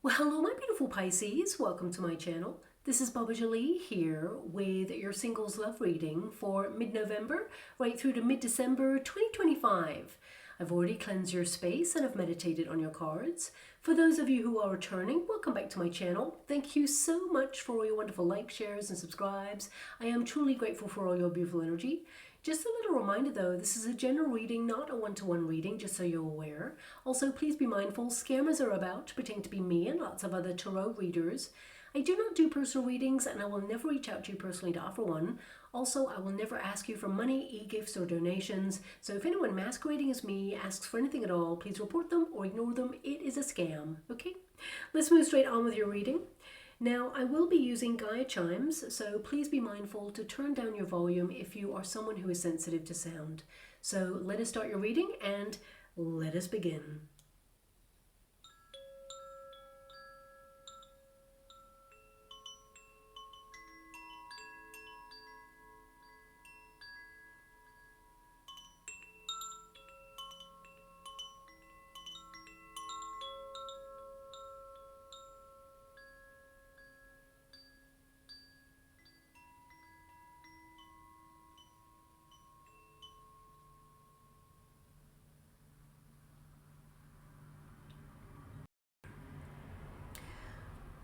Well, hello, my beautiful Pisces. Welcome to my channel. This is Baba Jolie here with your singles love reading for mid-November right through to mid-December 2025. I've already cleansed your space and have meditated on your cards. For those of you who are returning, welcome back to my channel. Thank you so much for all your wonderful likes, shares, and subscribes. I am truly grateful for all your beautiful energy. Just a little reminder though, this is a general reading, not a one-to-one reading, just so you're aware. Also, please be mindful, scammers are about, pretending to be me and lots of other tarot readers. I do not do personal readings and I will never reach out to you personally to offer one. Also, I will never ask you for money, e-gifts, or donations. So if anyone masquerading as me asks for anything at all, please report them or ignore them. It is a scam, okay? Let's move straight on with your reading. Now, I will be using Gaia chimes, so please be mindful to turn down your volume if you are someone who is sensitive to sound. So let us start your reading and let us begin.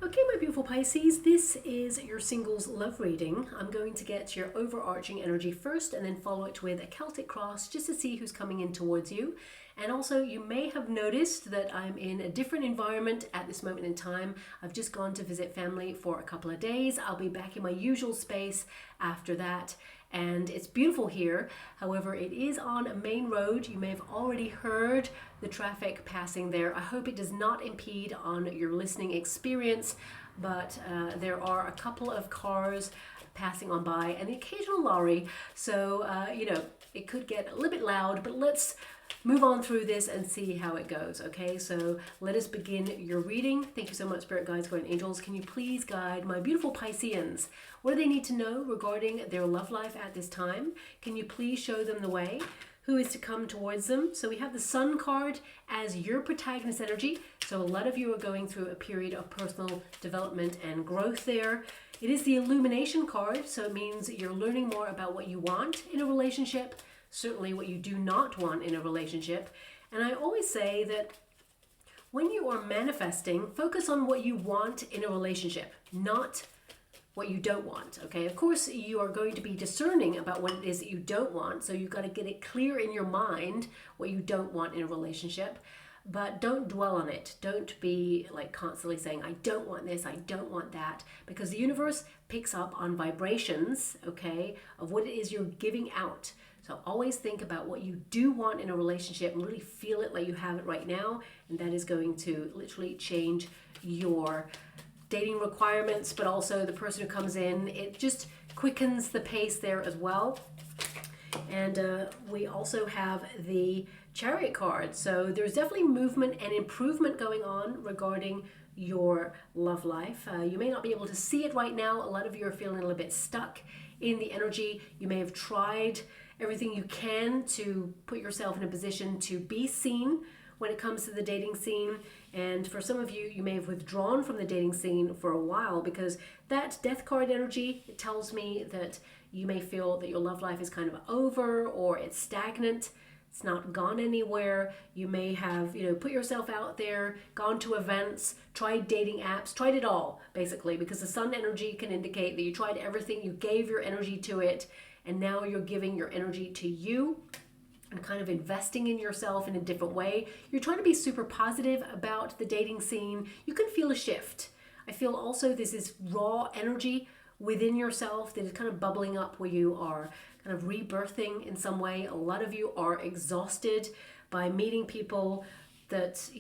Okay, my beautiful Pisces, this is your singles love reading. I'm going to get your overarching energy first and then follow it with a Celtic cross just to see who's coming in towards you. And also, you may have noticed that I'm in a different environment at this moment in time. I've just gone to visit family for a couple of days. I'll be back in my usual space after that. And it's beautiful here. However, it is on a main road. You may have already heard the traffic passing there. I hope it does not impede on your listening experience, but there are a couple of cars passing on by and the occasional lorry. So, it could get a little bit loud, but let's move on through this and see how it goes. Okay, so let us begin your reading. Thank you so much, Spirit Guides, Guardian Angels. Can you please guide my beautiful Pisceans? What do they need to know regarding their love life at this time? Can you please show them the way? Who is to come towards them? So we have the Sun card as your protagonist energy. So a lot of you are going through a period of personal development and growth there. It is the Illumination card, so it means you're learning more about what you want in a relationship, certainly what you do not want in a relationship. And I always say that when you are manifesting, focus on what you want in a relationship, not what you don't want, okay? Of course, you are going to be discerning about what it is that you don't want, so you've got to get it clear in your mind what you don't want in a relationship, but don't dwell on it. Don't be like constantly saying, I don't want this, I don't want that, because the universe picks up on vibrations, okay, of what it is you're giving out. So always think about what you do want in a relationship and really feel it like you have it right now, and that is going to literally change your dating requirements, but also the person who comes in. It just quickens the pace there as well. And we also have the Chariot card. So there's definitely movement and improvement going on regarding your love life. You may not be able to see it right now. A lot of you are feeling a little bit stuck in the energy. You may have tried everything you can to put yourself in a position to be seen when it comes to the dating scene. And for some of you, you may have withdrawn from the dating scene for a while because that Death card energy, it tells me that you may feel that your love life is kind of over or it's stagnant. It's not gone anywhere. You may have, put yourself out there, gone to events, tried dating apps, tried it all, basically, because the Sun energy can indicate that you tried everything, you gave your energy to it, and now you're giving your energy to you and kind of investing in yourself in a different way. You're trying to be super positive about the dating scene. You can feel a shift. I feel also this is raw energy within yourself that is kind of bubbling up where you are kind of rebirthing in some way. A lot of you are exhausted by meeting people that,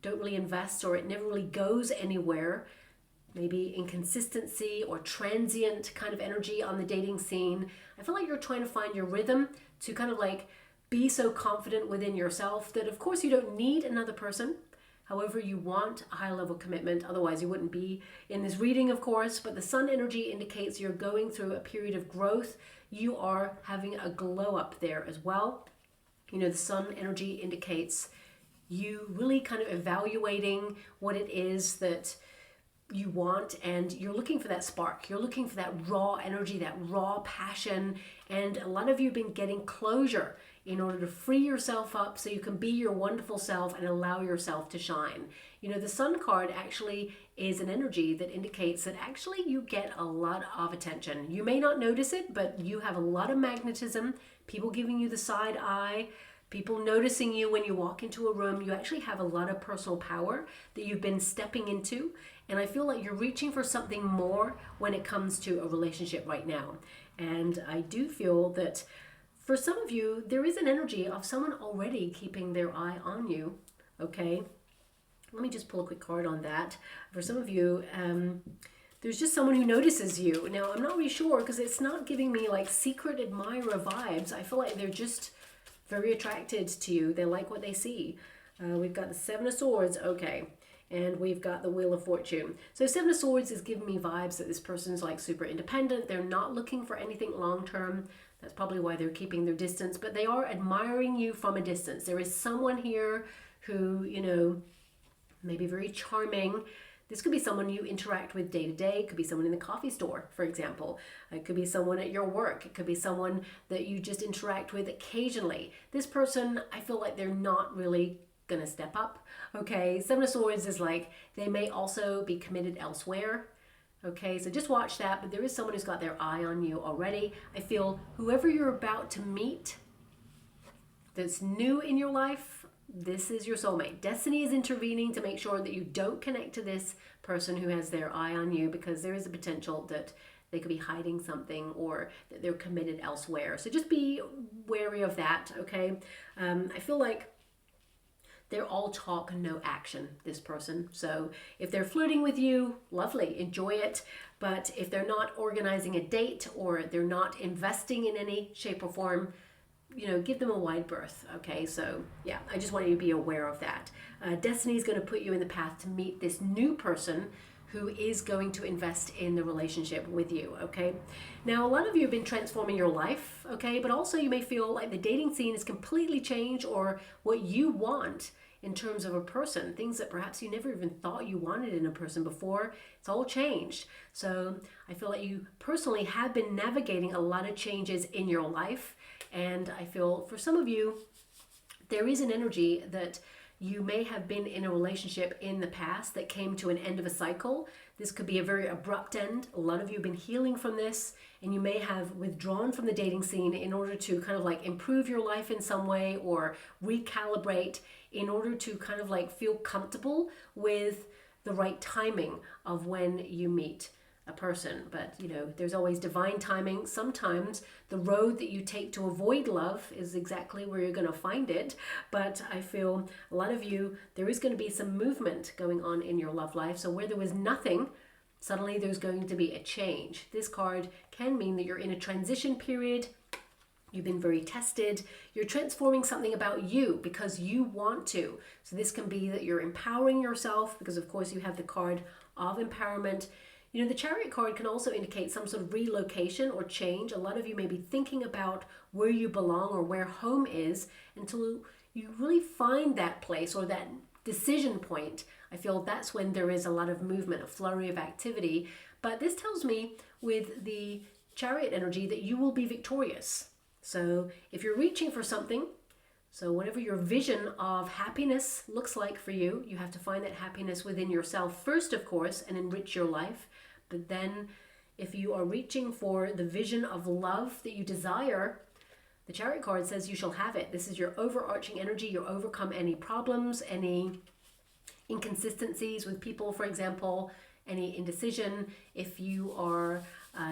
don't really invest, or it never really goes anywhere. Maybe inconsistency or transient kind of energy on the dating scene. I feel like you're trying to find your rhythm to kind of like be so confident within yourself that of course you don't need another person. However, you want a high level commitment, otherwise you wouldn't be in this reading, of course. But the Sun energy indicates you're going through a period of growth. You are having a glow up there as well. The Sun energy indicates you really kind of evaluating what it is that you want, and you're looking for that spark. You're looking for that raw energy, that raw passion, and a lot of you have been getting closure in order to free yourself up so you can be your wonderful self and allow yourself to shine. You know, the Sun card actually is an energy that indicates that actually you get a lot of attention. You may not notice it, but you have a lot of magnetism, people giving you the side eye, people noticing you when you walk into a room. You actually have a lot of personal power that you've been stepping into. And I feel like you're reaching for something more when it comes to a relationship right now. And I do feel that for some of you, there is an energy of someone already keeping their eye on you, okay? Let me just pull a quick card on that. For some of you, there's just someone who notices you. Now, I'm not really sure because it's not giving me like secret admirer vibes. I feel like they're just very attracted to you. They like what they see. We've got the Seven of Swords, okay. And we've got the Wheel of Fortune. So Seven of Swords is giving me vibes that this person's like super independent. They're not looking for anything long-term. That's probably why they're keeping their distance, but they are admiring you from a distance. There is someone here who, you know, may be very charming. This could be someone you interact with day to day. It could be someone in the coffee store, for example. It could be someone at your work. It could be someone that you just interact with occasionally. This person, I feel like they're not really gonna step up, okay? Seven of Swords is like, they may also be committed elsewhere, okay? So just watch that, but there is someone who's got their eye on you already. I feel whoever you're about to meet that's new in your life, this is your soulmate. Destiny is intervening to make sure that you don't connect to this person who has their eye on you, because there is a potential that they could be hiding something or that they're committed elsewhere. So just be wary of that, okay? I feel like they're all talk, no action, this person. So if they're flirting with you, lovely, enjoy it. But if they're not organizing a date or they're not investing in any shape or form, you know, give them a wide berth, okay? So yeah, I just want you to be aware of that. Destiny is going to put you in the path to meet this new person who is going to invest in the relationship with you, okay? Now, a lot of you have been transforming your life, okay? But also you may feel like the dating scene has completely changed, or what you want in terms of a person, things that perhaps you never even thought you wanted in a person before, it's all changed. So I feel like you personally have been navigating a lot of changes in your life. And I feel for some of you, there is an energy that you may have been in a relationship in the past that came to an end of a cycle. This could be a very abrupt end. A lot of you have been healing from this, and you may have withdrawn from the dating scene in order to kind of like improve your life in some way or recalibrate in order to kind of like feel comfortable with the right timing of when you meet a person. But you know, there's always divine timing. Sometimes the road that you take to avoid love is exactly where you're going to find it. But I feel a lot of you, there is going to be some movement going on in your love life. So where there was nothing, suddenly there's going to be a change. This card can mean that you're in a transition period. You've been very tested. You're transforming something about you because you want to. So this can be that you're empowering yourself, because of course you have the card of empowerment. You know, the Chariot card can also indicate some sort of relocation or change. A lot of you may be thinking about where you belong or where home is until you really find that place or that decision point. I feel that's when there is a lot of movement, a flurry of activity. But this tells me with the Chariot energy that you will be victorious. So if you're reaching for something, so whatever your vision of happiness looks like for you, you have to find that happiness within yourself first, of course, and enrich your life. But then if you are reaching for the vision of love that you desire, the Chariot card says you shall have it. This is your overarching energy. You'll overcome any problems, any inconsistencies with people, for example, any indecision. If you are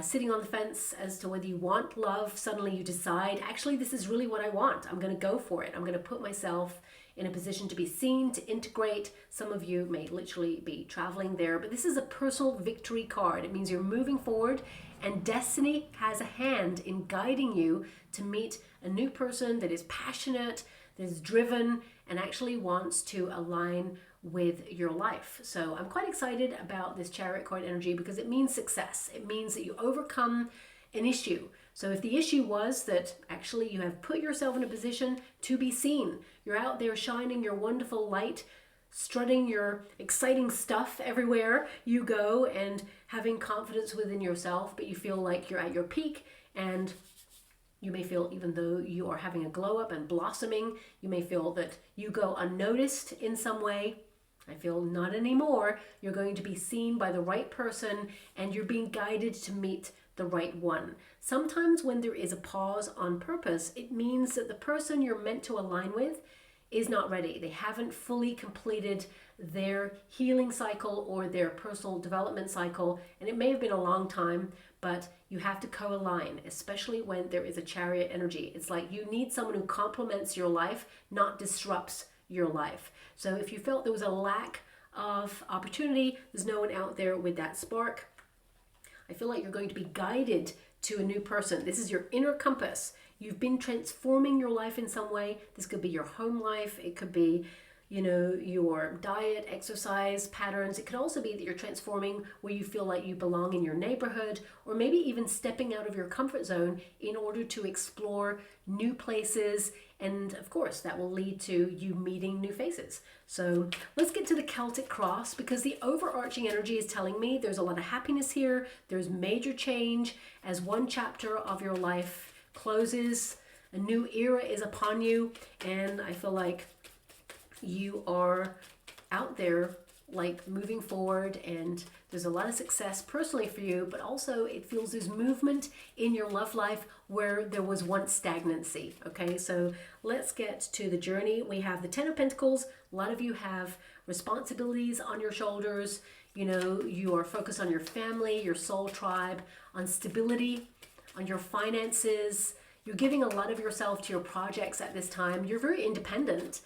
sitting on the fence as to whether you want love, suddenly you decide, actually, this is really what I want. I'm going to go for it. I'm going to put myself in a position to be seen, to integrate. Some of you may literally be traveling there, but this is a personal victory card. It means you're moving forward, and destiny has a hand in guiding you to meet a new person that is passionate, that is driven, and actually wants to align with your life. So I'm quite excited about this Chariot card energy because it means success. It means that you overcome an issue. So if the issue was that actually you have put yourself in a position to be seen, you're out there shining your wonderful light, strutting your exciting stuff everywhere you go and having confidence within yourself, but you feel like you're at your peak, and you may feel, even though you are having a glow up and blossoming, you may feel that you go unnoticed in some way. I feel not anymore. You're going to be seen by the right person, and you're being guided to meet the right one. Sometimes when there is a pause on purpose, it means that the person you're meant to align with is not ready. They haven't fully completed their healing cycle or their personal development cycle, and it may have been a long time, but you have to co-align, especially when there is a chariot energy. It's like you need someone who complements your life, not disrupts your life. So if you felt there was a lack of opportunity, there's no one out there with that spark, I feel like you're going to be guided to a new person. This is your inner compass. You've been transforming your life in some way. This could be your home life. It could be, you know, your diet, exercise patterns. It could also be that you're transforming where you feel like you belong in your neighborhood, or maybe even stepping out of your comfort zone in order to explore new places. And of course, that will lead to you meeting new faces. So let's get to the Celtic cross, because the overarching energy is telling me there's a lot of happiness here. There's major change as one chapter of your life closes. A new era is upon you, and I feel like you are out there like moving forward, and there's a lot of success personally for you, but also it feels there's movement in your love life where there was once stagnancy. Okay, so let's get to the journey. We have the Ten of Pentacles. A lot of you have responsibilities on your shoulders. You know, you are focused on your family, your soul tribe, on stability, on your finances. You're giving a lot of yourself to your projects at this time. You're very independent.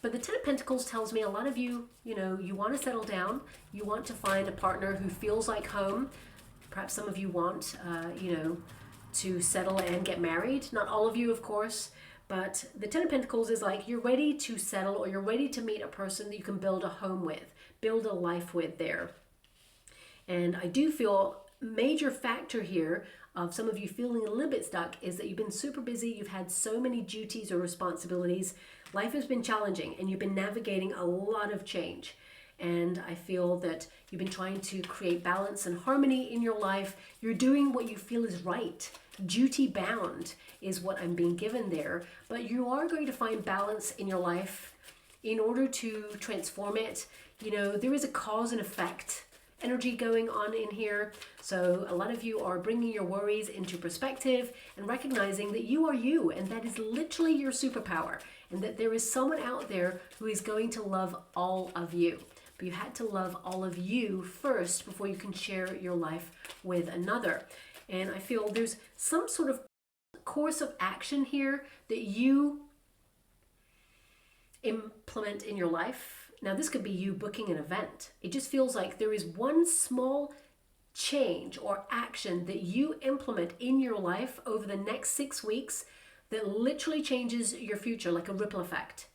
But the Ten of Pentacles tells me a lot of you, you know, you want to settle down. You want to find a partner who feels like home. Perhaps some of you want, you know, to settle and get married. Not all of you, of course. But the Ten of Pentacles is like you're ready to settle, or you're ready to meet a person that you can build a home with, build a life with there. And I do feel major factor here of some of you feeling a little bit stuck is that you've been super busy. You've had so many duties or responsibilities. Life has been challenging, and you've been navigating a lot of change. And I feel that you've been trying to create balance and harmony in your life. You're doing what you feel is right. Duty bound is what I'm being given there. But you are going to find balance in your life in order to transform it. You know, there is a cause and effect energy going on in here. So a lot of you are bringing your worries into perspective and recognizing that you are you, and that is literally your superpower, and that there is someone out there who is going to love all of you. But you had to love all of you first before you can share your life with another. And I feel there's some sort of course of action here that you implement in your life. Now, this could be you booking an event. It just feels like there is one small change or action that you implement in your life over the next 6 weeks that literally changes your future, like a ripple effect.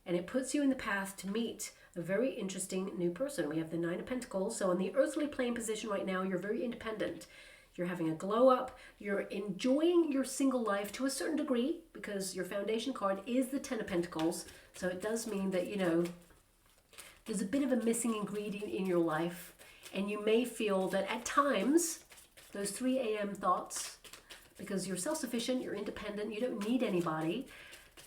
And it puts you in the path to meet a very interesting new person. We have the Nine of Pentacles. So on the earthly plane position right now, you're very independent. You're having a glow up. You're enjoying your single life to a certain degree, because your foundation card is the Ten of Pentacles. So it does mean that, you know, there's a bit of a missing ingredient in your life, and you may feel that at times, those 3 a.m. thoughts, because you're self-sufficient, you're independent, you don't need anybody,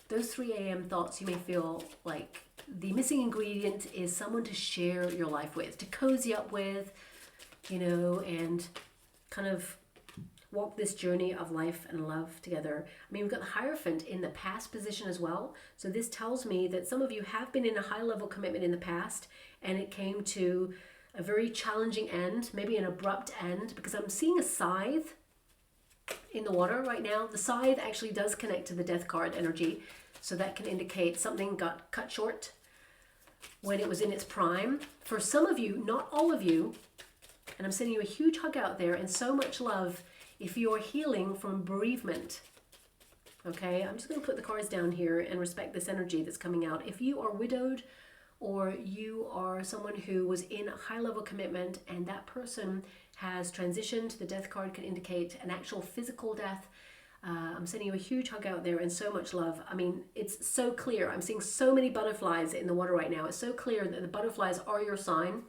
those 3 a.m. thoughts, you may feel like the missing ingredient is someone to share your life with, to cozy up with, you know, and kind of walk this journey of life and love together. I mean, we've got the Hierophant in the past position as well. So this tells me that some of you have been in a high-level commitment in the past, and it came to a very challenging end, maybe an abrupt end, because I'm seeing a scythe in the water right now. The scythe actually does connect to the Death card energy, so that can indicate something got cut short when it was in its prime. For some of you, not all of you, and I'm sending you a huge hug out there and so much love if you're healing from bereavement. Okay, I'm just going to put the cards down here and respect this energy that's coming out. If you are widowed or you are someone who was in a high level commitment and that person has transitioned. The death card can indicate an actual physical death. I'm sending you a huge hug out there and so much love. I mean, it's so clear. I'm seeing so many butterflies in the water right now. It's so clear that the butterflies are your sign.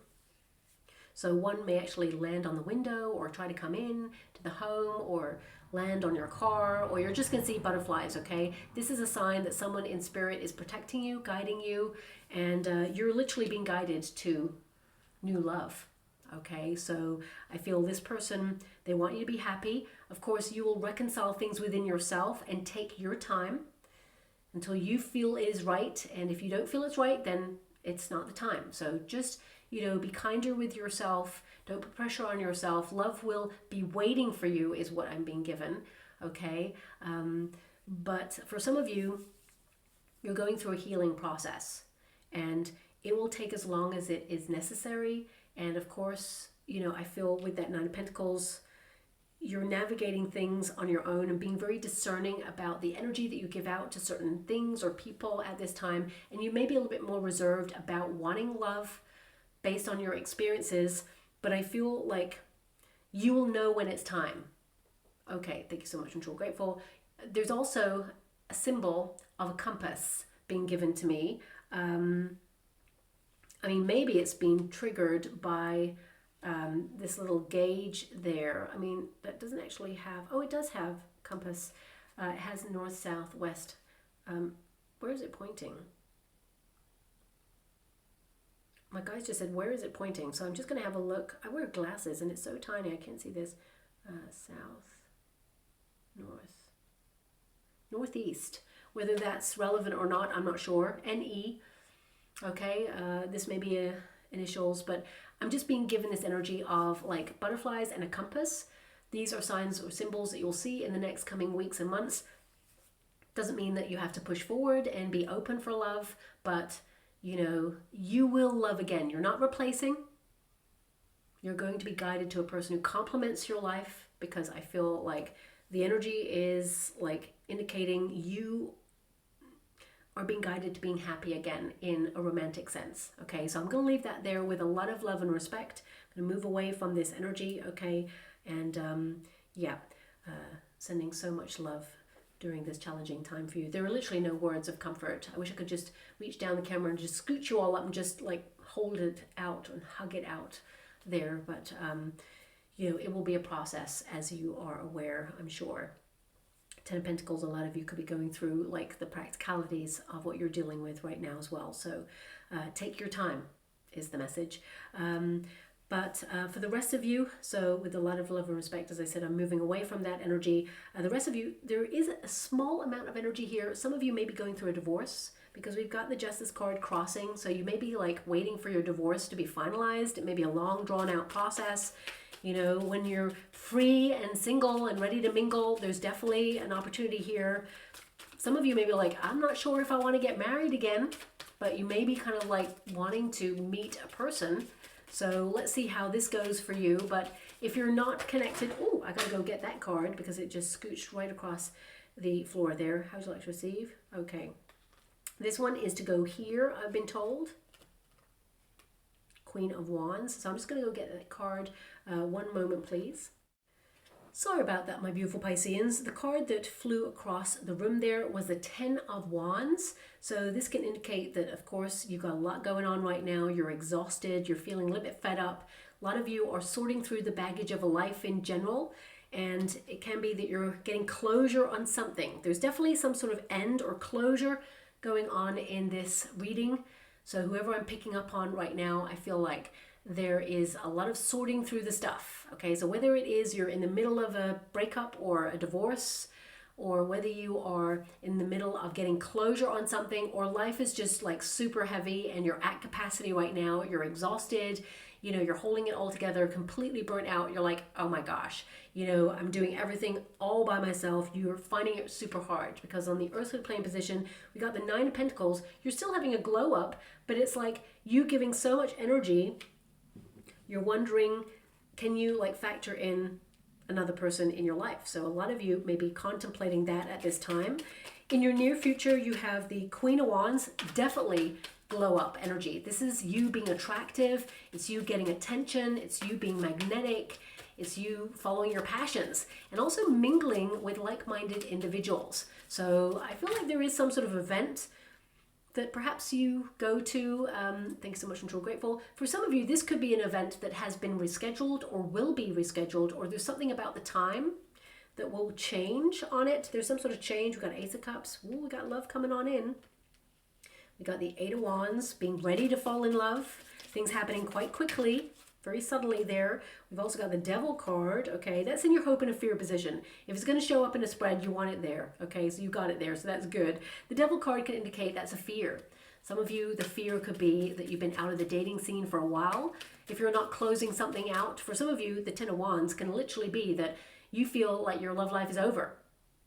So one may actually land on the window or try to come in to the home or land on your car, or you're just going to see butterflies, okay? This is a sign that someone in spirit is protecting you, guiding you, and you're literally being guided to new love. Okay, so I feel this person, they want you to be happy. Of course, you will reconcile things within yourself and take your time until you feel it is right. And if you don't feel it's right, then it's not the time. So just, be kinder with yourself. Don't put pressure on yourself. Love will be waiting for you is what I'm being given. Okay, but for some of you, you're going through a healing process and it will take as long as it is necessary. And of course, I feel with that Nine of Pentacles, you're navigating things on your own and being very discerning about the energy that you give out to certain things or people at this time. And you may be a little bit more reserved about wanting love based on your experiences, but I feel like you will know when it's time. Okay, thank you so much. I'm truly grateful. There's also a symbol of a compass being given to me. Maybe it's been triggered by this little gauge there. That doesn't actually have, it does have compass. It has north, south, west. Where is it pointing? My guys just said, where is it pointing? So I'm just going to have a look. I wear glasses and it's so tiny, I can't see this. South, north, northeast. Whether that's relevant or not, I'm not sure. NE. Okay, this may be initials, but I'm just being given this energy of like butterflies and a compass. These are signs or symbols that you'll see in the next coming weeks and months. Doesn't mean that you have to push forward and be open for love, but you will love again. You're not replacing. You're going to be guided to a person who complements your life, because I feel like the energy is like indicating you are being guided to being happy again in a romantic sense. Okay, so I'm going to leave that there with a lot of love and respect. I'm going to move away from this energy, okay? And sending so much love during this challenging time for you. There are literally no words of comfort. I wish I could just reach down the camera and just scoot you all up and just like hold it out and hug it out there. But, it will be a process, as you are aware, I'm sure. Ten of Pentacles, a lot of you could be going through like the practicalities of what you're dealing with right now as well. So take your time is the message. But for the rest of you, so with a lot of love and respect, as I said, I'm moving away from that energy. The rest of you, there is a small amount of energy here. Some of you may be going through a divorce, because we've got the Justice card crossing. So you may be like waiting for your divorce to be finalized. It may be a long drawn out process. When you're free and single and ready to mingle, there's definitely an opportunity here. Some of you may be like, I'm not sure if I want to get married again, but you may be kind of like wanting to meet a person. So let's see how this goes for you. But if you're not connected, I gotta go get that card because it just scooched right across the floor there. How would you like to receive? Okay. This one is to go here, I've been told. Queen of Wands. So I'm just going to go get that card. One moment, please. Sorry about that, my beautiful Pisceans. The card that flew across the room there was the Ten of Wands. So this can indicate that, of course, you've got a lot going on right now. You're exhausted. You're feeling a little bit fed up. A lot of you are sorting through the baggage of a life in general. And it can be that you're getting closure on something. There's definitely some sort of end or closure going on in this reading. So whoever I'm picking up on right now, I feel like there is a lot of sorting through the stuff. Okay, so whether it is you're in the middle of a breakup or a divorce, or whether you are in the middle of getting closure on something, or life is just like super heavy and you're at capacity right now, you're exhausted, you're holding it all together, completely burnt out. You're like, oh my gosh, I'm doing everything all by myself. You're finding it super hard because on the earthly plane position, we got the Nine of Pentacles. You're still having a glow up, but it's like you giving so much energy. You're wondering, can you like factor in another person in your life? So a lot of you may be contemplating that at this time. In your near future, you have the Queen of Wands. Definitely glow up energy. This is you being attractive. It's you getting attention. It's you being magnetic. It's you following your passions and also mingling with like-minded individuals. So I feel like there is some sort of event that perhaps you go to. Thanks so much, I'm so grateful. For some of you, this could be an event that has been rescheduled or will be rescheduled, or there's something about the time that will change on it. There's some sort of change. We've got Ace of Cups. Ooh, we got love coming on in. We got the Eight of Wands, being ready to fall in love. Things happening quite quickly, very subtly there. We've also got the Devil card, okay? That's in your hope and a fear position. If it's going to show up in a spread, you want it there, okay? So you got it there, so that's good. The Devil card can indicate that's a fear. Some of you, the fear could be that you've been out of the dating scene for a while. If you're not closing something out, for some of you, the Ten of Wands can literally be that you feel like your love life is over.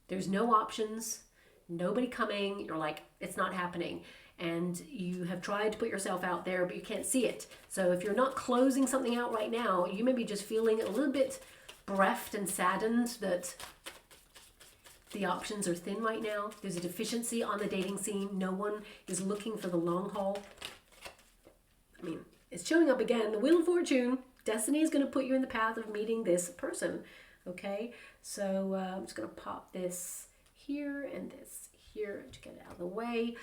There's no options, nobody coming, you're like, it's not happening. And you have tried to put yourself out there, but you can't see it. So if you're not closing something out right now, you may be just feeling a little bit bereft and saddened that the options are thin right now. There's a deficiency on the dating scene. No one is looking for the long haul. I mean, it's showing up again. The Wheel of Fortune. Destiny is going to put you in the path of meeting this person. Okay, so I'm just going to pop this here and this here to get it out of the way.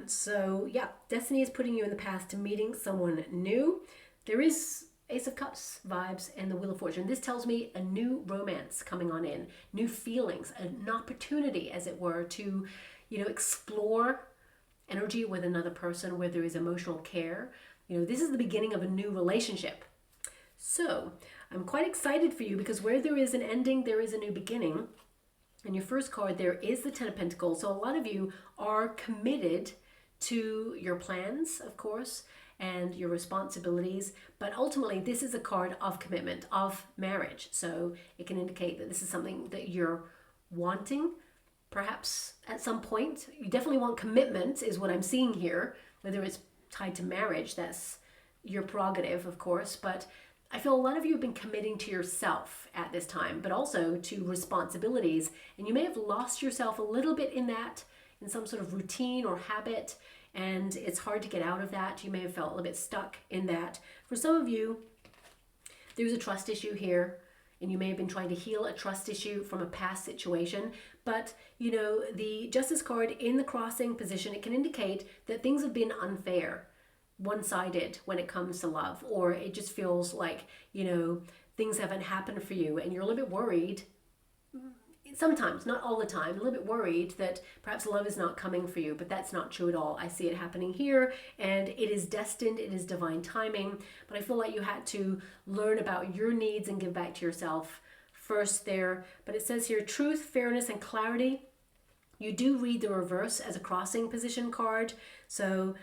So yeah, Destiny is putting you in the path to meeting someone new. There is Ace of Cups vibes and the Wheel of Fortune. This tells me a new romance coming on in, new feelings, an opportunity, as it were, to, you know, explore energy with another person where there is emotional care. You know, this is the beginning of a new relationship. So I'm quite excited for you because where there is an ending, there is a new beginning. And your first card there is the Ten of Pentacles. So a lot of you are committed to your plans, of course, and your responsibilities. But ultimately, this is a card of commitment, of marriage. So it can indicate that this is something that you're wanting, perhaps at some point. You definitely want commitment, is what I'm seeing here. Whether it's tied to marriage, that's your prerogative, of course. But I feel a lot of you have been committing to yourself at this time, but also to responsibilities. And you may have lost yourself a little bit in that, in some sort of routine or habit, and it's hard to get out of that. You may have felt a little bit stuck in that. For some of you, there's a trust issue here, and you may have been trying to heal a trust issue from a past situation. But, you know, the Justice card in the crossing position, it can indicate that things have been unfair, one-sided when it comes to love, or it just feels like, you know, things haven't happened for you and you're a little bit worried, sometimes, not all the time, a little bit worried that perhaps love is not coming for you, but that's not true at all. I see it happening here, and it is destined, it is divine timing, but I feel like you had to learn about your needs and give back to yourself first there. But it says here, truth, fairness, and clarity. You do read the reverse as a crossing position card, so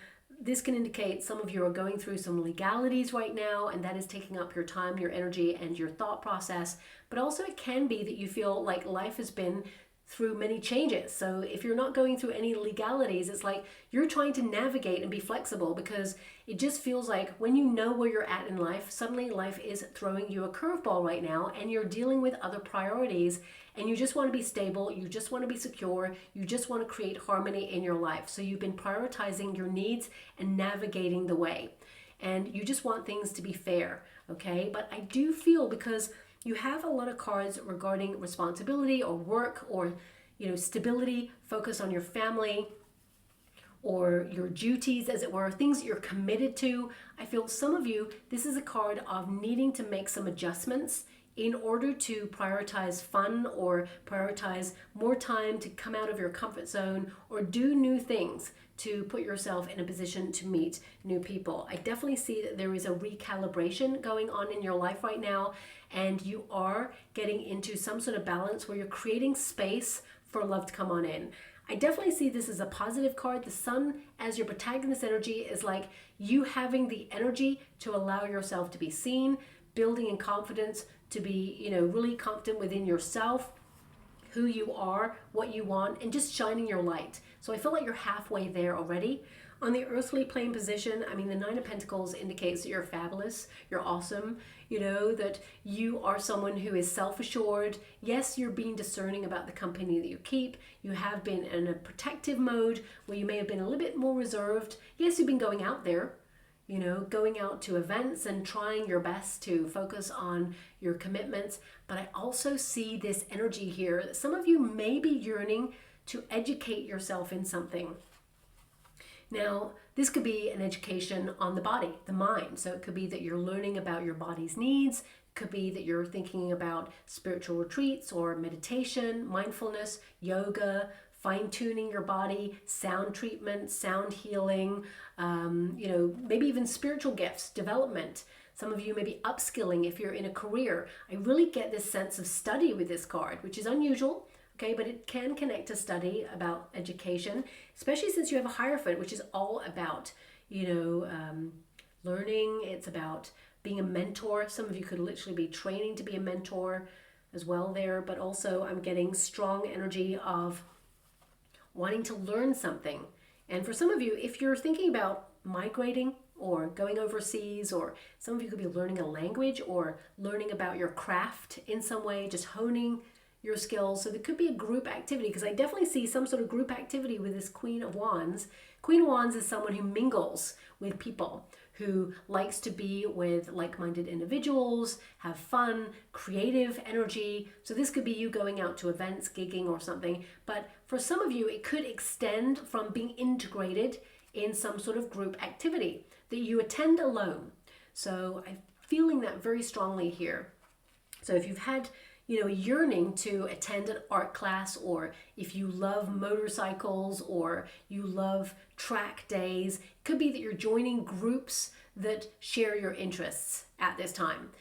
this can indicate some of you are going through some legalities right now, and that is taking up your time, your energy, and your thought process. But also it can be that you feel like life has been through many changes. So if you're not going through any legalities, it's like you're trying to navigate and be flexible, because it just feels like when you know where you're at in life, suddenly life is throwing you a curveball right now, and you're dealing with other priorities, and you just want to be stable, you just want to be secure, you just want to create harmony in your life. So you've been prioritizing your needs and navigating the way, and you just want things to be fair, okay? But I do feel, because you have a lot of cards regarding responsibility or work or, you know, stability, focus on your family or your duties, as it were, things that you're committed to. I feel some of you, this is a card of needing to make some adjustments in order to prioritize fun or prioritize more time to come out of your comfort zone or do new things to put yourself in a position to meet new people. I definitely see that there is a recalibration going on in your life right now, and you are getting into some sort of balance where you're creating space for love to come on in. I definitely see this as a positive card. The Sun as your protagonist energy is like you having the energy to allow yourself to be seen, building in confidence, to be, you know, really confident within yourself, who you are, what you want, and just shining your light. So I feel like you're halfway there already. On the earthly plane position, I mean, the Nine of Pentacles indicates that you're fabulous, you're awesome, you know, that you are someone who is self-assured. Yes, you're being discerning about the company that you keep. You have been in a protective mode where you may have been a little bit more reserved. Yes, you've been going out there, you know, going out to events and trying your best to focus on your commitments. But I also see this energy here that some of you may be yearning to educate yourself in something. Now, this could be an education on the body, the mind. So it could be that you're learning about your body's needs. It could be that you're thinking about spiritual retreats or meditation, mindfulness, yoga, fine-tuning your body, sound treatment, sound healing, you know, maybe even spiritual gifts, development. Some of you may be upskilling if you're in a career. I really get this sense of study with this card, which is unusual. Okay, but it can connect to study about education, especially since you have a Hierophant, which is all about, you know, learning. It's about being a mentor. Some of you could literally be training to be a mentor as well there, but also I'm getting strong energy of wanting to learn something. And for some of you, if you're thinking about migrating or going overseas, or some of you could be learning a language or learning about your craft in some way, just honing your skills. So there could be a group activity, because I definitely see some sort of group activity with this Queen of Wands. Queen of Wands is someone who mingles with people, who likes to be with like-minded individuals, have fun, creative energy. So this could be you going out to events, gigging or something. But for some of you, it could extend from being integrated in some sort of group activity that you attend alone. So I'm feeling that very strongly here. So if you've had, you know, yearning to attend an art class, or if you love motorcycles or you love track days, it could be that you're joining groups that share your interests at this time,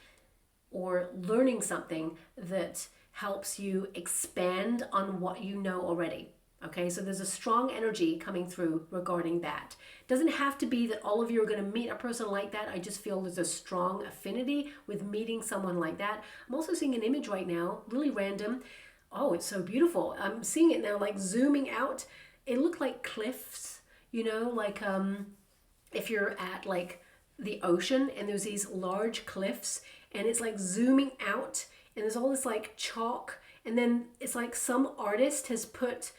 or learning something that helps you expand on what you know already. Okay, so there's a strong energy coming through regarding that. Doesn't have to be that all of you are going to meet a person like that. I just feel there's a strong affinity with meeting someone like that. I'm also seeing an image right now, really random. Oh, it's so beautiful. I'm seeing it now, like zooming out. It looked like cliffs, you know, like if you're at like the ocean and there's these large cliffs and it's like zooming out and there's all this like chalk, and then it's like some artist has put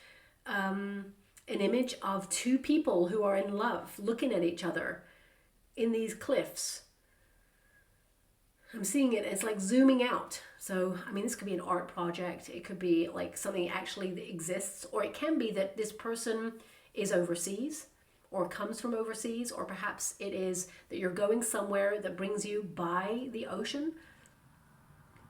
an image of two people who are in love looking at each other in these cliffs. I'm seeing it, it's like zooming out. So, I mean, this could be an art project. It could be like something actually that exists, or it can be that this person is overseas or comes from overseas, or perhaps it is that you're going somewhere that brings you by the ocean.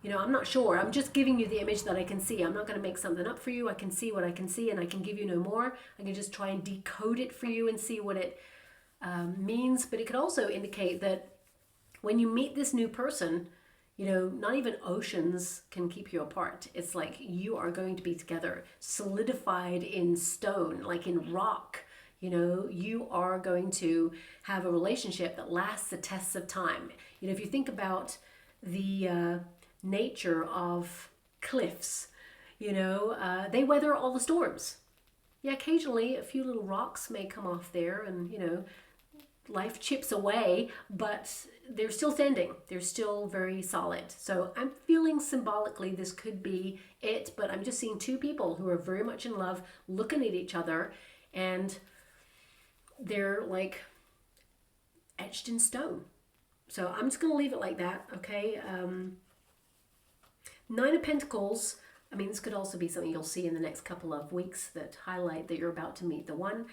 You know, I'm not sure. I'm just giving you the image that I can see. I'm not going to make something up for you. I can see what I can see, and I can give you no more. I can just try and decode it for you and see what it means. But it could also indicate that when you meet this new person, you know, not even oceans can keep you apart. It's like you are going to be together, solidified in stone, like in rock. You know, you are going to have a relationship that lasts the tests of time. You know, if you think about the nature of cliffs, you know, they weather all the storms. Yeah, occasionally a few little rocks may come off there and, you know, life chips away, but they're still standing. They're still very solid. So I'm feeling symbolically this could be it, but I'm just seeing two people who are very much in love looking at each other, and they're like etched in stone. So I'm just going to leave it like that, okay? Nine of Pentacles, I mean, this could also be something you'll see in the next couple of weeks that highlight that you're about to meet the one.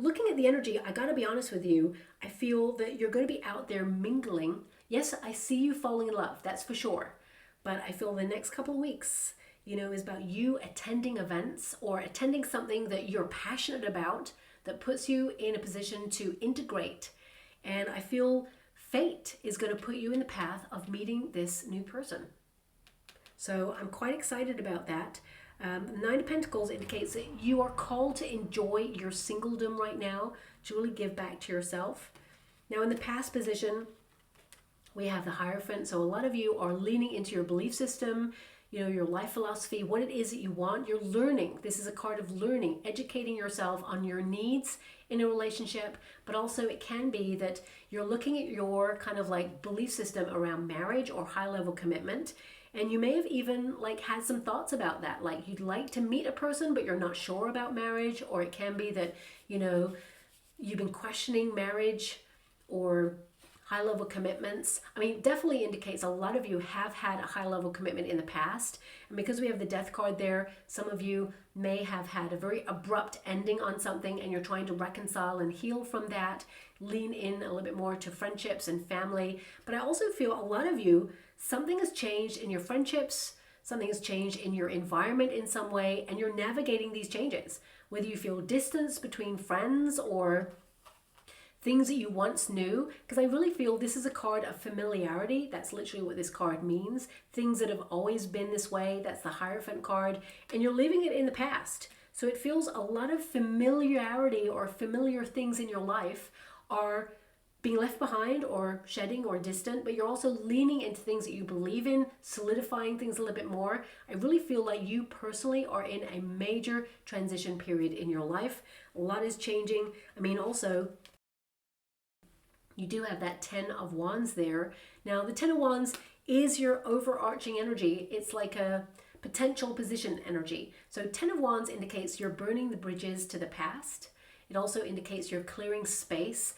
Looking at the energy, I got to be honest with you, I feel that you're going to be out there mingling. Yes, I see you falling in love, that's for sure. But I feel the next couple of weeks, you know, is about you attending events or attending something that you're passionate about that puts you in a position to integrate. And I feel fate is going to put you in the path of meeting this new person. So I'm quite excited about that. Nine of Pentacles indicates that you are called to enjoy your singledom right now, to really give back to yourself. Now in the past position, we have the Hierophant. So a lot of you are leaning into your belief system. your life philosophy, what it is that you want. You're learning. This is a card of learning, educating yourself on your needs in a relationship, but also it can be that you're looking at your kind of like belief system around marriage or high level commitment. And you may have even like had some thoughts about that. Like you'd like to meet a person, but you're not sure about marriage. Or it can be that, you've been questioning marriage or high level commitments. I mean, definitely indicates a lot of you have had a high level commitment in the past. And because we have the death card there, some of you may have had a very abrupt ending on something and you're trying to reconcile and heal from that, lean in a little bit more to friendships and family. But I also feel a lot of you, something has changed in your friendships, something has changed in your environment in some way, and you're navigating these changes. Whether you feel distance between friends or things that you once knew, because I really feel this is a card of familiarity. That's literally what this card means. Things that have always been this way, that's the Hierophant card, and you're leaving it in the past. So it feels a lot of familiarity or familiar things in your life are being left behind or shedding or distant, but you're also leaning into things that you believe in, solidifying things a little bit more. I really feel like you personally are in a major transition period in your life. A lot is changing. I mean, also, you do have that 10 of Wands there. Now, the 10 of Wands is your overarching energy. It's like a potential position energy. So 10 of Wands indicates you're burning the bridges to the past. It also indicates you're clearing space.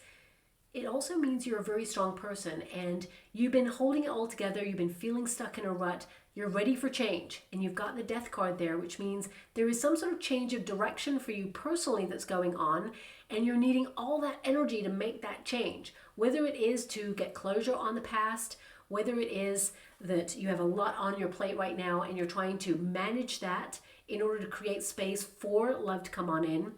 It also means you're a very strong person and you've been holding it all together. You've been feeling stuck in a rut. You're ready for change. And you've got the Death card there, which means there is some sort of change of direction for you personally that's going on. And you're needing all that energy to make that change. Whether it is to get closure on the past, whether it is that you have a lot on your plate right now and you're trying to manage that in order to create space for love to come on in.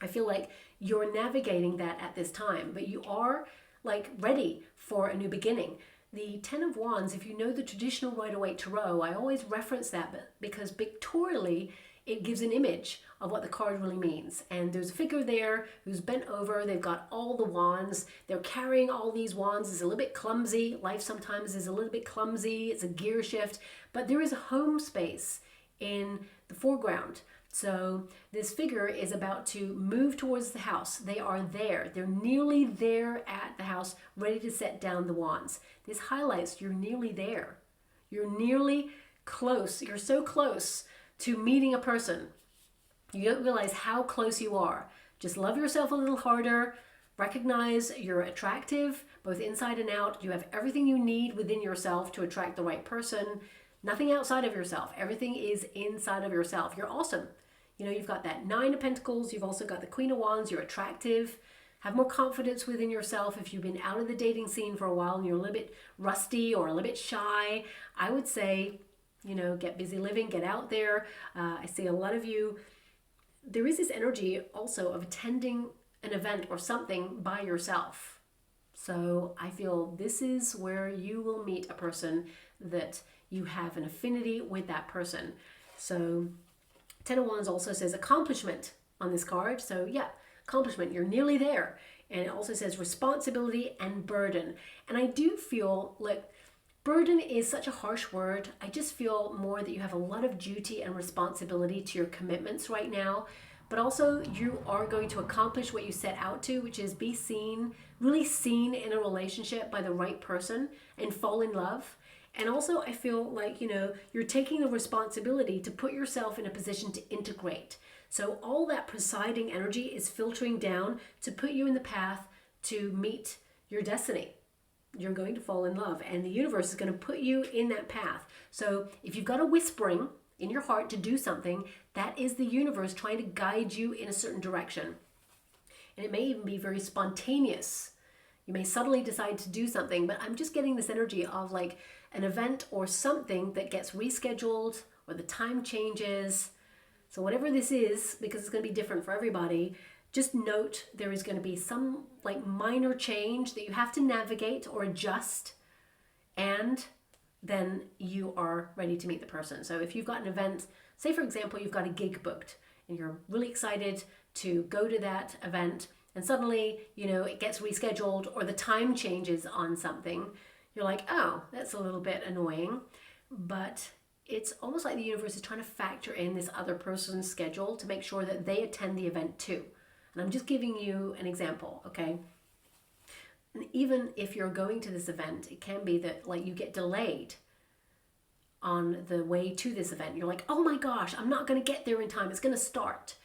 I feel like you're navigating that at this time, but you are like ready for a new beginning. The 10 of Wands, if you know the traditional Rider-Waite Tarot, I always reference that because pictorially it gives an image of what the card really means. And there's a figure there who's bent over. They've got all the wands. They're carrying all these wands. It's a little bit clumsy. Life sometimes is a little bit clumsy. It's a gear shift. But there is a home space in the foreground. So this figure is about to move towards the house. They are there. They're nearly there at the house, ready to set down the wands. This highlights you're nearly there. You're nearly close. You're so close to meeting a person. You don't realize how close you are. Just love yourself a little harder. Recognize you're attractive, both inside and out. You have everything you need within yourself to attract the right person. Nothing outside of yourself. Everything is inside of yourself. You're awesome. You've got that 9 of Pentacles. You've also got the Queen of Wands. You're attractive. Have more confidence within yourself. If you've been out of the dating scene for a while and you're a little bit rusty or a little bit shy, I would say, get busy living, get out there. I see a lot of you. There is this energy also of attending an event or something by yourself. So I feel this is where you will meet a person that you have an affinity with that person. So 10 of Wands also says accomplishment on this card. So yeah, accomplishment, you're nearly there. And it also says responsibility and burden. And I do feel like burden is such a harsh word. I just feel more that you have a lot of duty and responsibility to your commitments right now, but also you are going to accomplish what you set out to, which is be seen, really seen in a relationship by the right person and fall in love. And also I feel like, you're taking the responsibility to put yourself in a position to integrate. So all that presiding energy is filtering down to put you in the path to meet your destiny. You're going to fall in love and the universe is going to put you in that path. So if you've got a whispering in your heart to do something, that is the universe trying to guide you in a certain direction. And it may even be very spontaneous. You may suddenly decide to do something, but I'm just getting this energy of like an event or something that gets rescheduled or the time changes. So whatever this is, because it's going to be different for everybody, just note there is going to be some like minor change that you have to navigate or adjust, and then you are ready to meet the person. So if you've got an event, say for example, you've got a gig booked and you're really excited to go to that event and suddenly, it gets rescheduled or the time changes on something, you're like, oh, that's a little bit annoying. But it's almost like the universe is trying to factor in this other person's schedule to make sure that they attend the event too. And I'm just giving you an example, okay? And even if you're going to this event, it can be that like you get delayed on the way to this event. You're like, oh my gosh, I'm not going to get there in time. It's going to start.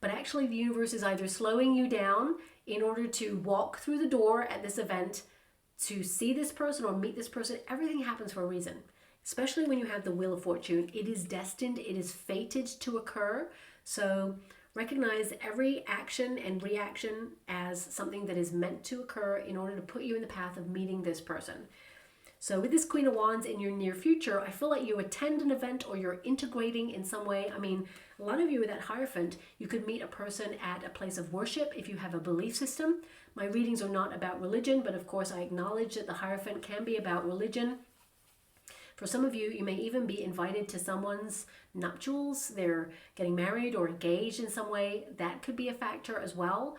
But actually the universe is either slowing you down in order to walk through the door at this event, to see this person or meet this person. Everything happens for a reason. Especially when you have the Wheel of Fortune. It is destined, it is fated to occur. So recognize every action and reaction as something that is meant to occur in order to put you in the path of meeting this person. So with this Queen of Wands in your near future, I feel like you attend an event or you're integrating in some way. I mean, a lot of you with that Hierophant, you could meet a person at a place of worship if you have a belief system. My readings are not about religion, but of course I acknowledge that the Hierophant can be about religion. For some of you, you may even be invited to someone's nuptials. They're getting married or engaged in some way. That could be a factor as well.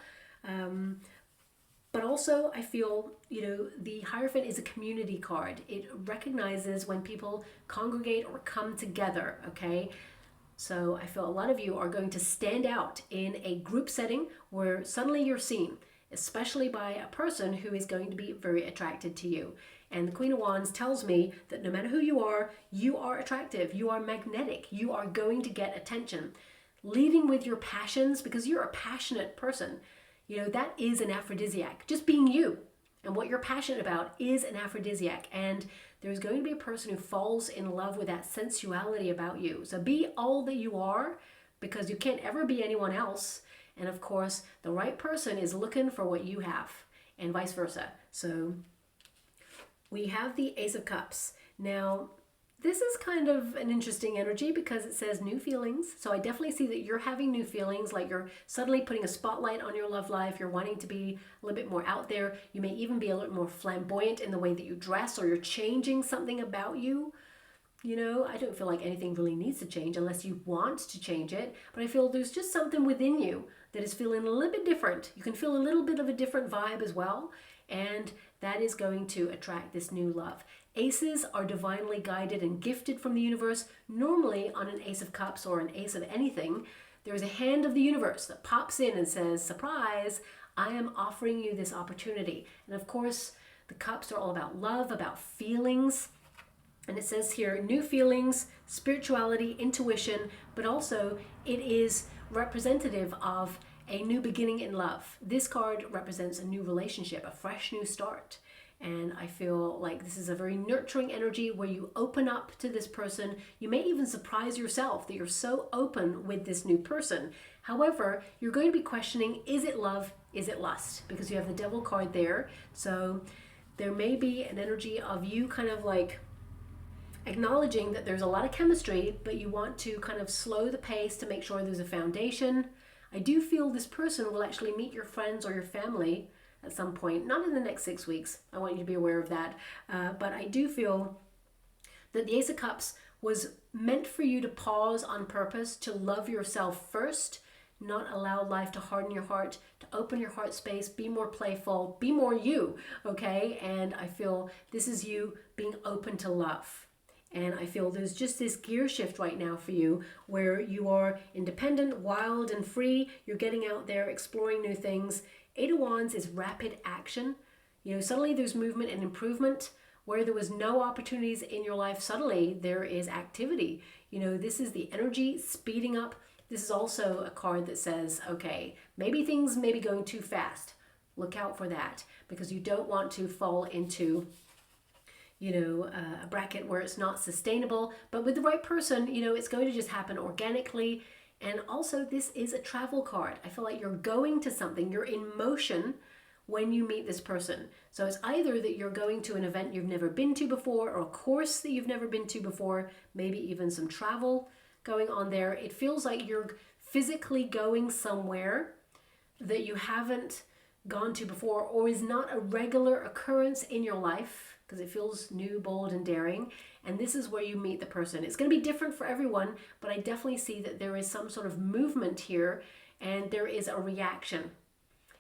But also, I feel, the Hierophant is a community card. It recognizes when people congregate or come together, okay? So I feel a lot of you are going to stand out in a group setting where suddenly you're seen, especially by a person who is going to be very attracted to you. And the Queen of Wands tells me that no matter who you are attractive, you are magnetic, you are going to get attention. Leading with your passions, because you're a passionate person. That is an aphrodisiac. Just being you and what you're passionate about is an aphrodisiac. And there's going to be a person who falls in love with that sensuality about you. So be all that you are, because you can't ever be anyone else. And of course, the right person is looking for what you have, and vice versa. So we have the Ace of Cups. Now, this is kind of an interesting energy because it says new feelings. So I definitely see that you're having new feelings, like you're suddenly putting a spotlight on your love life. You're wanting to be a little bit more out there. You may even be a little more flamboyant in the way that you dress, or you're changing something about you. I don't feel like anything really needs to change unless you want to change it. But I feel there's just something within you that is feeling a little bit different. You can feel a little bit of a different vibe as well. And that is going to attract this new love. Aces are divinely guided and gifted from the universe. Normally on an Ace of Cups or an Ace of anything, there's a hand of the universe that pops in and says, surprise, I am offering you this opportunity. And of course, the cups are all about love, about feelings. And it says here, new feelings, spirituality, intuition, but also it is representative of a new beginning in love. This card represents a new relationship, a fresh new start. And I feel like this is a very nurturing energy where you open up to this person. You may even surprise yourself that you're so open with this new person. However, you're going to be questioning, is it love? Is it lust? Because you have the Devil card there. So there may be an energy of you kind of like acknowledging that there's a lot of chemistry, but you want to kind of slow the pace to make sure there's a foundation. I do feel this person will actually meet your friends or your family at some point, not in the next 6 weeks. I want you to be aware of that. But I do feel that the Ace of Cups was meant for you to pause on purpose, to love yourself first, not allow life to harden your heart, to open your heart space, be more playful, be more you, okay? And I feel this is you being open to love. And I feel there's just this gear shift right now for you where you are independent, wild, and free. You're getting out there, exploring new things. Eight of Wands is rapid action. Suddenly there's movement and improvement. Where there was no opportunities in your life, suddenly there is activity. This is the energy speeding up. This is also a card that says, okay, maybe things may be going too fast. Look out for that, because you don't want to fall into a bracket where it's not sustainable. But with the right person, it's going to just happen organically. And also, this is a travel card. I feel like you're going to something. You're in motion when you meet this person. So it's either that you're going to an event you've never been to before, or a course that you've never been to before, maybe even some travel going on there. It feels like you're physically going somewhere that you haven't gone to before, or is not a regular occurrence in your life, because it feels new, bold, and daring. And this is where you meet the person. It's going to be different for everyone, but I definitely see that there is some sort of movement here, and there is a reaction.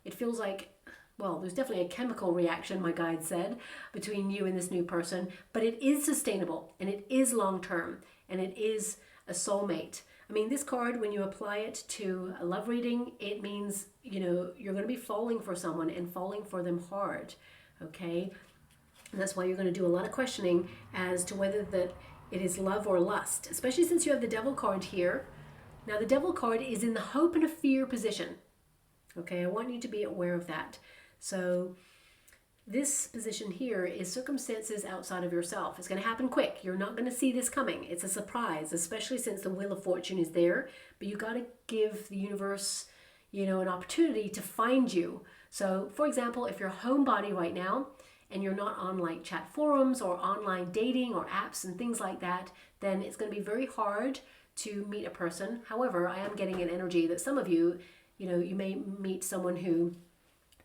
It feels like, well, there's definitely a chemical reaction, my guide said, between you and this new person, but it is sustainable, and it is long-term. and it is a soulmate. I mean, this card, when you apply it to a love reading, it means, you know, you're going to be falling for someone and falling for them hard, okay? And that's why you're going to do a lot of questioning as to whether that it is love or lust, especially since you have the Devil card here. Now, the Devil card is in the hope and a fear position, okay? I want you to be aware of that. So this position here is circumstances outside of yourself. It's going to happen quick. You're not going to see this coming. It's a surprise, especially since the Wheel of Fortune is there. But you got to give the universe, you know, an opportunity to find you. So, for example, if you're a homebody right now and you're not on like chat forums or online dating or apps and things like that, then it's going to be very hard to meet a person. However, I am getting an energy that some of you, you know, you may meet someone who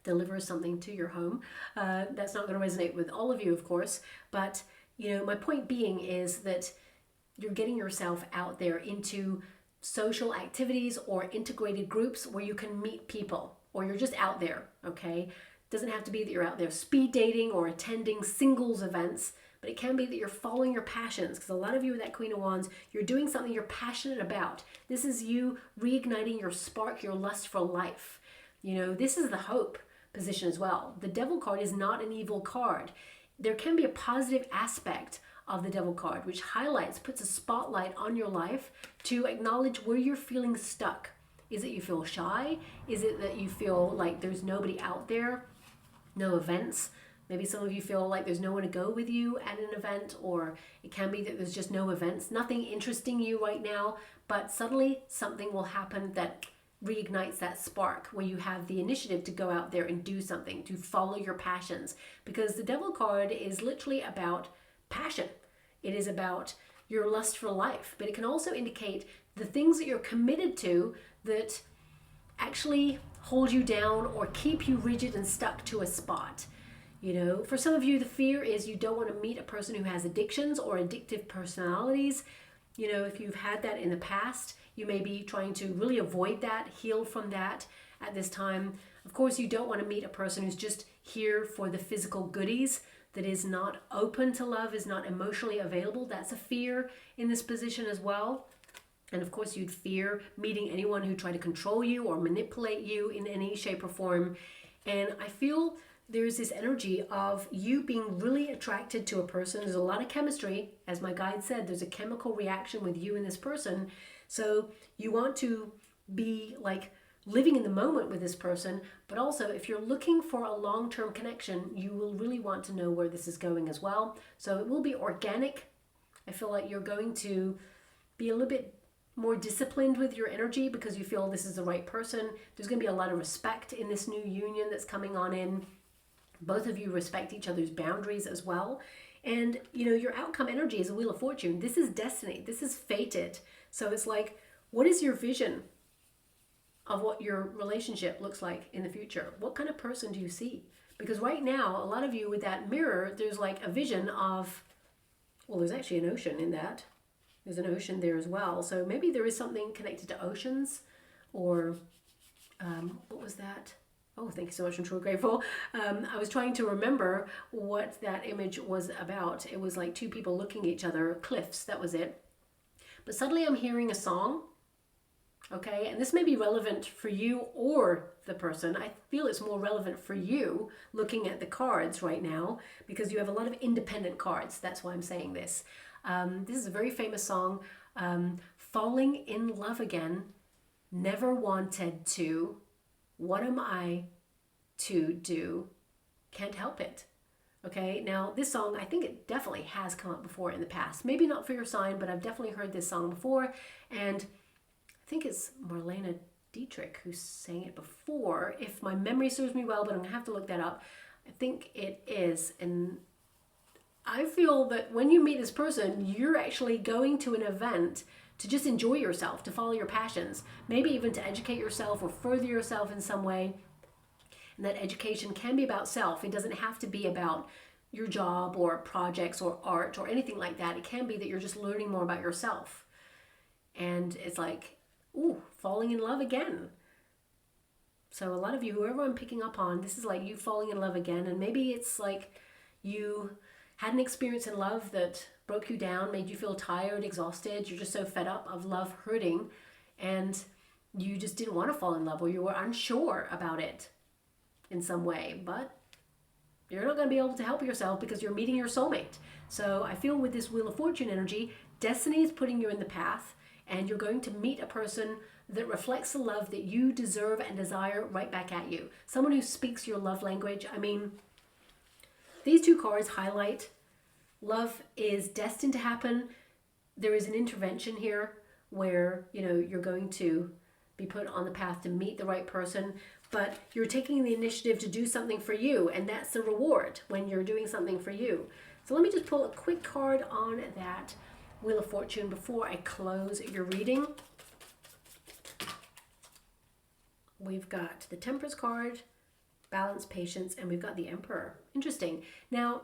delivers something to your home. That's not going to resonate with all of you, of course, but you know, my point being is that you're getting yourself out there into social activities or integrated groups where you can meet people, or you're just out there, okay? Doesn't have to be that you're out there speed dating or attending singles events, but it can be that you're following your passions, because a lot of you with that Queen of Wands, you're doing something you're passionate about. This is you reigniting your spark, your lust for life. You know, this is the hope position as well. The Devil card is not an evil card. There can be a positive aspect of the Devil card, which highlights, puts a spotlight on your life to acknowledge where you're feeling stuck. Is it you feel shy? Is it that you feel like there's nobody out there, no events? Maybe some of you feel like there's no one to go with you at an event, or it can be that there's just no events, nothing interesting you right now, but suddenly something will happen that reignites that spark where you have the initiative to go out there and do something, to follow your passions. Because the Devil card is literally about passion. It is about your lust for life, but it can also indicate the things that you're committed to that actually hold you down or keep you rigid and stuck to a spot. You know, for some of you, the fear is you don't want to meet a person who has addictions or addictive personalities. You know, if you've had that in the past, you may be trying to really avoid that, heal from that at this time. Of course, you don't want to meet a person who's just here for the physical goodies, that is not open to love, is not emotionally available. That's a fear in this position as well. And of course, you'd fear meeting anyone who tried to control you or manipulate you in any shape or form. And I feel there's this energy of you being really attracted to a person. There's a lot of chemistry. As my guide said, there's a chemical reaction with you and this person. So you want to be like living in the moment with this person, but also if you're looking for a long-term connection, you will really want to know where this is going as well. So it will be organic. I feel like you're going to be a little bit more disciplined with your energy because you feel this is the right person. There's going to be a lot of respect in this new union that's coming on in. Both of you respect each other's boundaries as well. And, you know, your outcome energy is a Wheel of Fortune. This is destiny. This is fated. So it's like, what is your vision of what your relationship looks like in the future? What kind of person do you see? Because right now, a lot of you with that mirror, there's like a vision of, well, there's actually an ocean in that. There's an ocean there as well. So maybe there is something connected to oceans, or what was that? Oh, thank you so much. I'm truly grateful. I was trying to remember what that image was about. It was like two people looking at each other, cliffs, that was it. But suddenly I'm hearing a song, okay? And this may be relevant for you or the person. I feel it's more relevant for you looking at the cards right now because you have a lot of independent cards. That's why I'm saying this. This is a very famous song, Falling in Love Again, Never Wanted to, What Am I to Do? Can't Help It. Okay, now this song, I think it definitely has come up before in the past. Maybe not for your sign, but I've definitely heard this song before. And I think it's Marlene Dietrich who sang it before, if my memory serves me well, but I'm going to have to look that up. I think it is. And I feel that when you meet this person, you're actually going to an event to just enjoy yourself, to follow your passions, maybe even to educate yourself or further yourself in some way. And that education can be about self. It doesn't have to be about your job or projects or art or anything like that. It can be that you're just learning more about yourself. And it's like, ooh, falling in love again. So a lot of you, whoever I'm picking up on, this is like you falling in love again. And maybe it's like you had an experience in love that broke you down, made you feel tired, exhausted. You're just so fed up of love hurting, and you just didn't want to fall in love, or you were unsure about it in some way. But you're not going to be able to help yourself because you're meeting your soulmate. So I feel with this Wheel of Fortune energy, destiny is putting you in the path, and you're going to meet a person that reflects the love that you deserve and desire right back at you. Someone who speaks your love language. I mean, these two cards highlight love is destined to happen. There is an intervention here where, you know, you're going to be put on the path to meet the right person, but you're taking the initiative to do something for you, and that's the reward when you're doing something for you. So let me just pull a quick card on that Wheel of Fortune before I close your reading. We've got the Temperance card, Balance, Patience, and we've got the Emperor. Interesting. Now,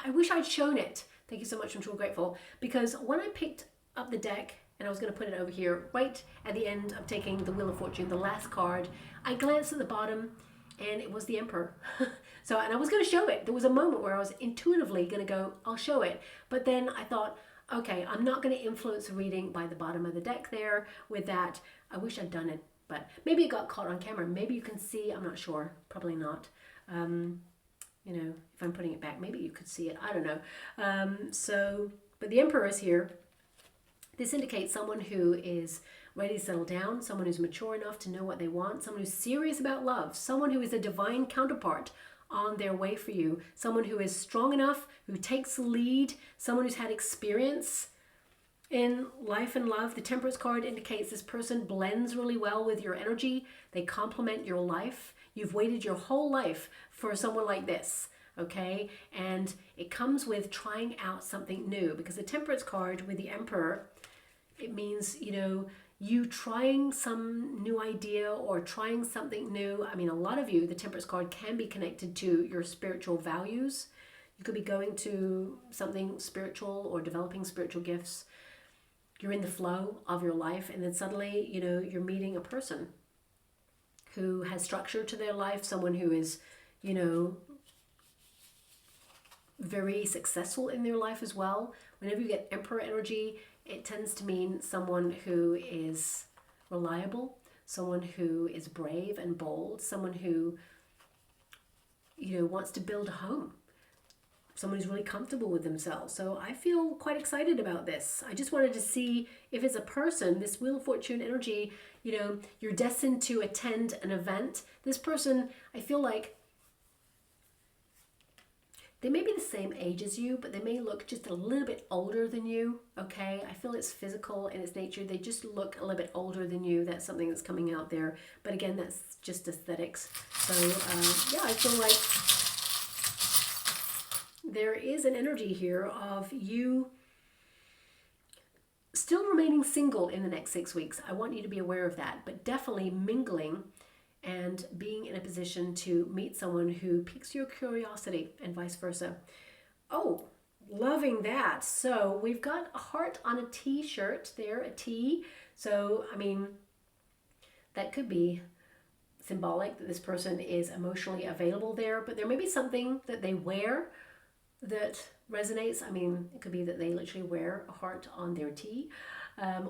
I wish I'd shown it. Thank you so much, I'm so grateful. Because when I picked up the deck, and I was going to put it over here, right at the end of taking the Wheel of Fortune, the last card, I glanced at the bottom, and it was the Emperor. And I was going to show it. There was a moment where I was intuitively going to go, I'll show it. But then I thought, okay, I'm not going to influence the reading by the bottom of the deck there with that. I wish I'd done it, but maybe it got caught on camera. Maybe you can see, I'm not sure, probably not. You know, if I'm putting it back, maybe you could see it. I don't know. But the Emperor is here. This indicates someone who is ready to settle down, someone who's mature enough to know what they want, someone who's serious about love, someone who is a divine counterpart on their way for you, someone who is strong enough, who takes the lead, someone who's had experience in life and love. The Temperance card indicates this person blends really well with your energy. They complement your life. You've waited your whole life for someone like this, okay? And it comes with trying out something new, because the Temperance card with the Emperor, it means, you know, you trying some new idea or trying something new. I mean, a lot of you, the Temperance card can be connected to your spiritual values. You could be going to something spiritual or developing spiritual gifts. You're in the flow of your life, and then suddenly, you know, you're meeting a person who has structure to their life, someone who is, you know, very successful in their life as well. Whenever you get Emperor energy, it tends to mean someone who is reliable, someone who is brave and bold, someone who, you know, wants to build a home, someone who's really comfortable with themselves. So I feel quite excited about this. I just wanted to see if it's a person, this Wheel of Fortune energy, you know, you're destined to attend an event. This person, I feel like they may be the same age as you, but they may look just a little bit older than you, okay? I feel it's physical in its nature. They just look a little bit older than you. That's something that's coming out there. But again, that's just aesthetics. So, yeah, I feel like there is an energy here of you still remaining single in the next 6 weeks. I want you to be aware of that, but definitely mingling and being in a position to meet someone who piques your curiosity and vice versa. Oh, loving that. So we've got a heart on a t-shirt there, a T. So, I mean, that could be symbolic that this person is emotionally available there, but there may be something that they wear that resonates. I mean, it could be that they literally wear a heart on their T,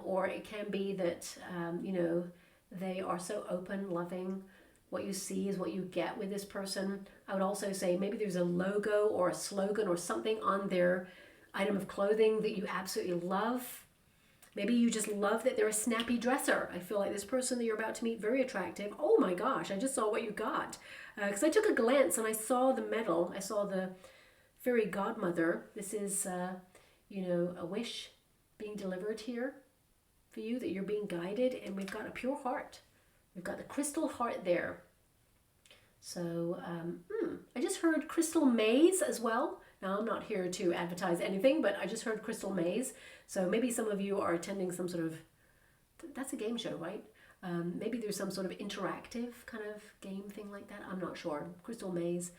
or it can be that, you know, they are so open, loving. What you see is what you get with this person. I would also say maybe there's a logo or a slogan or something on their item of clothing that you absolutely love. Maybe you just love that they're a snappy dresser. I feel like this person that you're about to meet, very attractive. Oh my gosh, I just saw what you got. Because I took a glance and I saw the medal. I saw the fairy godmother. This is, you know, a wish being delivered here for you, that you're being guided, and we've got a pure heart. We've got the crystal heart there. So I just heard crystal maze as well. Now, I'm not here to advertise anything, but I just heard crystal maze. So maybe some of you are attending some sort of, that's a game show, right? Maybe there's some sort of interactive kind of game thing like that. I'm not sure. Crystal maze.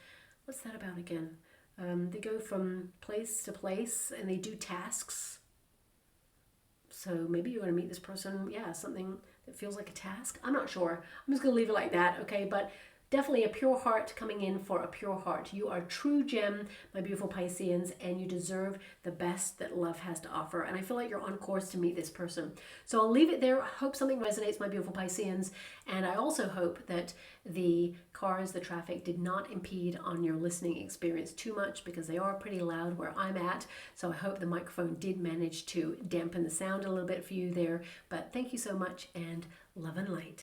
What's that about again? They go from place to place and they do tasks. So maybe you're going to meet this person, yeah, something that feels like a task. I'm not sure. I'm just going to leave it like that, okay? But definitely a pure heart coming in for a pure heart. You are a true gem, my beautiful Pisceans, and you deserve the best that love has to offer. And I feel like you're on course to meet this person. So I'll leave it there. I hope something resonates, my beautiful Pisceans. And I also hope that the cars, the traffic did not impede on your listening experience too much, because they are pretty loud where I'm at. So I hope the microphone did manage to dampen the sound a little bit for you there. But thank you so much, and love and light.